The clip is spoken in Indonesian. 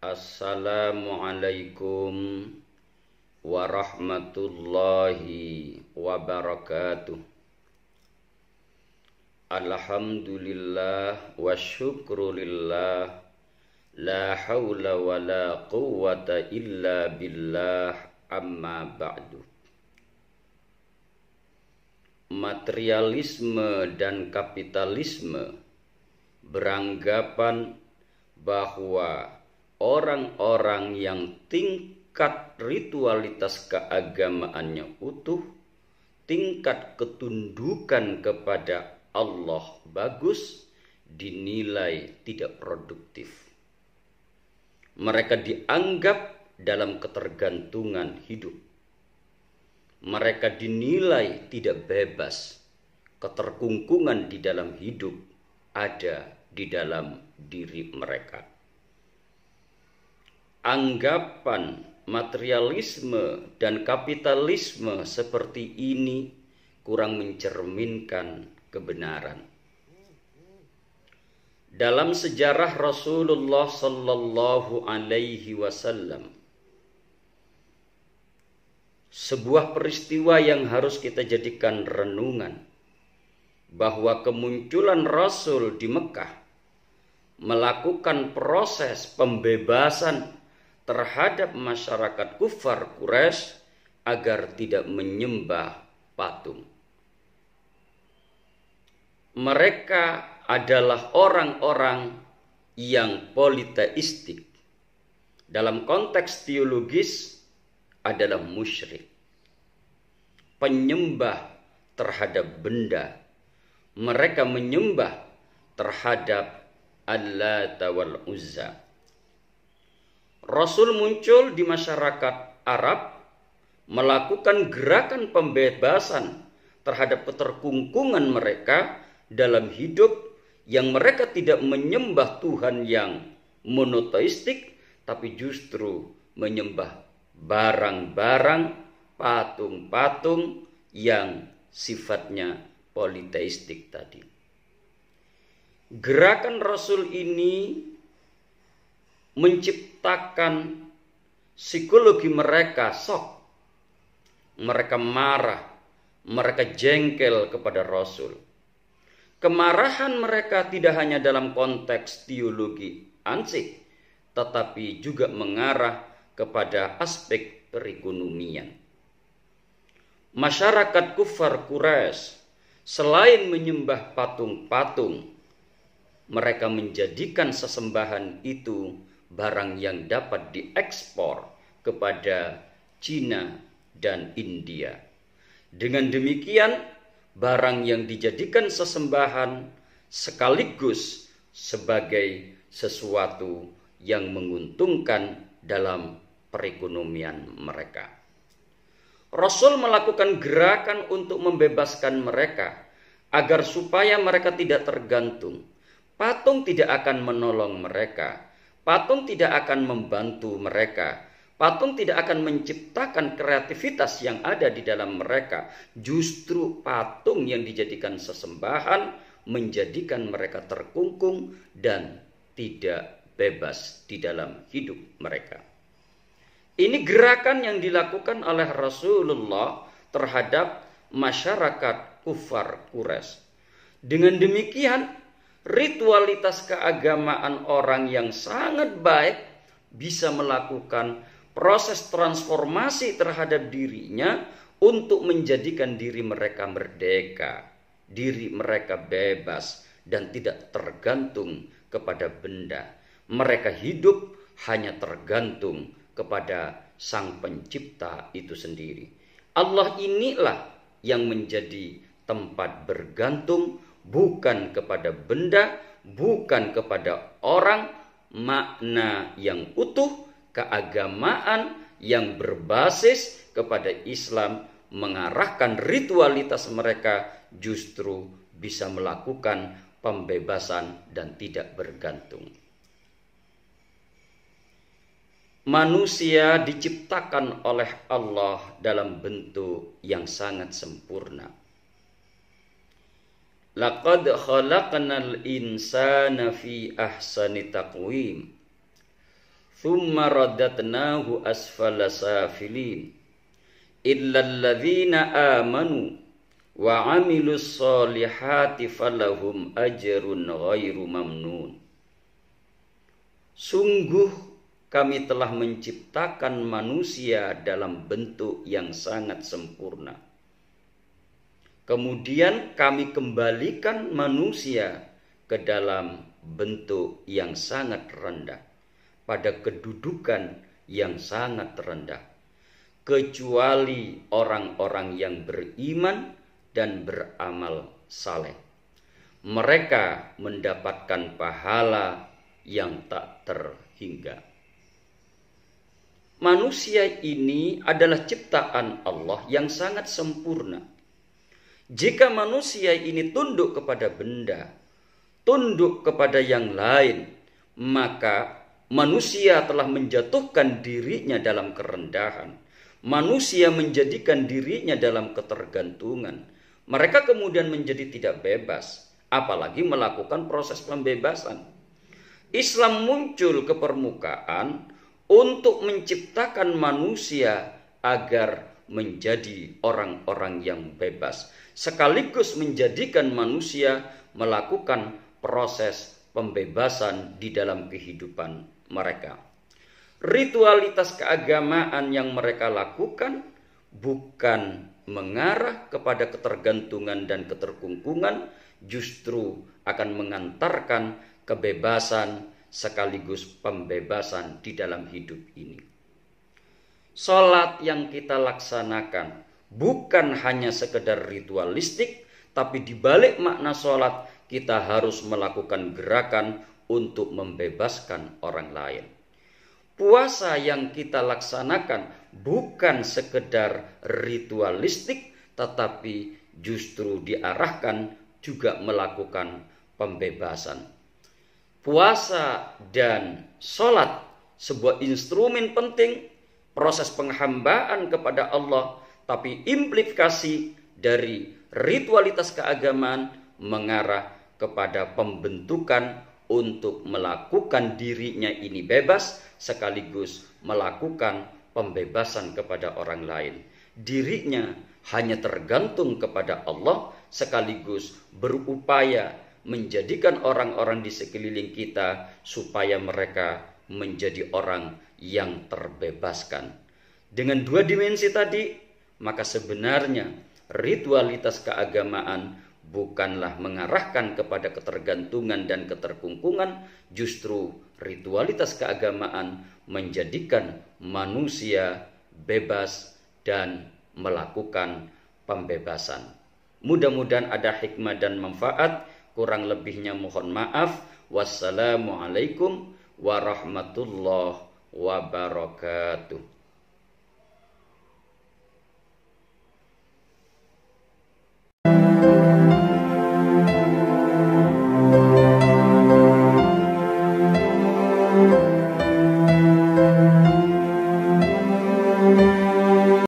Assalamualaikum warahmatullahi wabarakatuh. Alhamdulillah wa syukrulillah, la hawla wa la quwwata illa billah, amma ba'du. Materialisme dan kapitalisme beranggapan bahwa orang-orang yang tingkat ritualitas keagamaannya utuh, tingkat ketundukan kepada Allah bagus, dinilai tidak produktif. Mereka dianggap dalam ketergantungan hidup. Mereka dinilai tidak bebas. Keterkungkungan di dalam hidup ada di dalam diri mereka. Anggapan materialisme dan kapitalisme seperti ini kurang mencerminkan kebenaran. Dalam sejarah Rasulullah sallallahu alaihi wasallam, sebuah peristiwa yang harus kita jadikan renungan, bahwa kemunculan Rasul di Mekah melakukan proses pembebasan terhadap masyarakat kufar Quraisy agar tidak menyembah patung. Mereka adalah orang-orang yang politeistik. Dalam konteks teologis adalah musyrik, penyembah terhadap benda. Mereka menyembah terhadap Al-Lata wal Uzza. Rasul muncul di masyarakat Arab, melakukan gerakan pembebasan terhadap keterkungkungan mereka dalam hidup, yang mereka tidak menyembah Tuhan yang monoteistik, tapi justru menyembah barang-barang, patung-patung yang sifatnya politeistik tadi. Gerakan Rasul ini menciptakan psikologi mereka shock. Mereka marah, mereka jengkel kepada Rasul. Kemarahan mereka tidak hanya dalam konteks teologi ansih, tetapi juga mengarah kepada aspek perekonomian. Masyarakat kufar Quraisy selain menyembah patung-patung, mereka menjadikan sesembahan itu barang yang dapat diekspor kepada Cina dan India. Dengan demikian, barang yang dijadikan sesembahan sekaligus sebagai sesuatu yang menguntungkan dalam perekonomian mereka. Rasul melakukan gerakan untuk membebaskan mereka agar supaya mereka tidak tergantung. Patung tidak akan menolong mereka. Patung tidak akan membantu mereka. Patung tidak akan menciptakan kreativitas yang ada di dalam mereka. Justru patung yang dijadikan sesembahan menjadikan mereka terkungkung dan tidak bebas di dalam hidup mereka. Ini gerakan yang dilakukan oleh Rasulullah terhadap masyarakat kufar Quraisy. Dengan demikian, ritualitas keagamaan orang yang sangat baik bisa melakukan proses transformasi terhadap dirinya untuk menjadikan diri mereka merdeka, diri mereka bebas dan tidak tergantung kepada benda. Mereka hidup hanya tergantung kepada Sang Pencipta itu sendiri. Allah inilah yang menjadi tempat bergantung, bukan kepada benda, bukan kepada orang. Makna yang utuh, keagamaan yang berbasis kepada Islam mengarahkan ritualitas mereka justru bisa melakukan pembebasan dan tidak bergantung. Manusia diciptakan oleh Allah dalam bentuk yang sangat sempurna. Laqad khalaqnal insana fi ahsani taqwim thumma radatnahu asfala safilin illal ladzina amanu wa amilus solihati falahum ajrun ghairu mamnun. Sungguh kami telah menciptakan manusia dalam bentuk yang sangat sempurna. Kemudian kami kembalikan manusia ke dalam bentuk yang sangat rendah, pada kedudukan yang sangat rendah, kecuali orang-orang yang beriman dan beramal saleh. Mereka mendapatkan pahala yang tak terhingga. Manusia ini adalah ciptaan Allah yang sangat sempurna. Jika manusia ini tunduk kepada benda, tunduk kepada yang lain, maka manusia telah menjatuhkan dirinya dalam kerendahan. Manusia menjadikan dirinya dalam ketergantungan. Mereka kemudian menjadi tidak bebas, apalagi melakukan proses pembebasan. Islam muncul ke permukaan untuk menciptakan manusia agar menjadi orang-orang yang bebas, sekaligus menjadikan manusia melakukan proses pembebasan di dalam kehidupan mereka. Ritualitas keagamaan yang mereka lakukan bukan mengarah kepada ketergantungan dan keterkungkungan, justru akan mengantarkan kebebasan sekaligus pembebasan di dalam hidup ini. Salat yang kita laksanakan bukan hanya sekedar ritualistik, tapi di balik makna salat kita harus melakukan gerakan untuk membebaskan orang lain. Puasa yang kita laksanakan bukan sekedar ritualistik, tetapi justru diarahkan juga melakukan pembebasan. Puasa dan sholat sebuah instrumen penting proses penghambaan kepada Allah, tapi implikasi dari ritualitas keagamaan mengarah kepada pembentukan untuk melakukan dirinya ini bebas, sekaligus melakukan pembebasan kepada orang lain. Dirinya hanya tergantung kepada Allah, sekaligus berupaya menjadikan orang-orang di sekeliling kita supaya mereka menjadi orang yang terbebaskan. Dengan dua dimensi tadi, maka sebenarnya ritualitas keagamaan bukanlah mengarahkan kepada ketergantungan dan keterkungkungan, justru ritualitas keagamaan menjadikan manusia bebas dan melakukan pembebasan. Mudah-mudahan ada hikmah dan manfaat. Kurang lebihnya mohon maaf. Wassalamualaikum warahmatullahi wabarakatuh.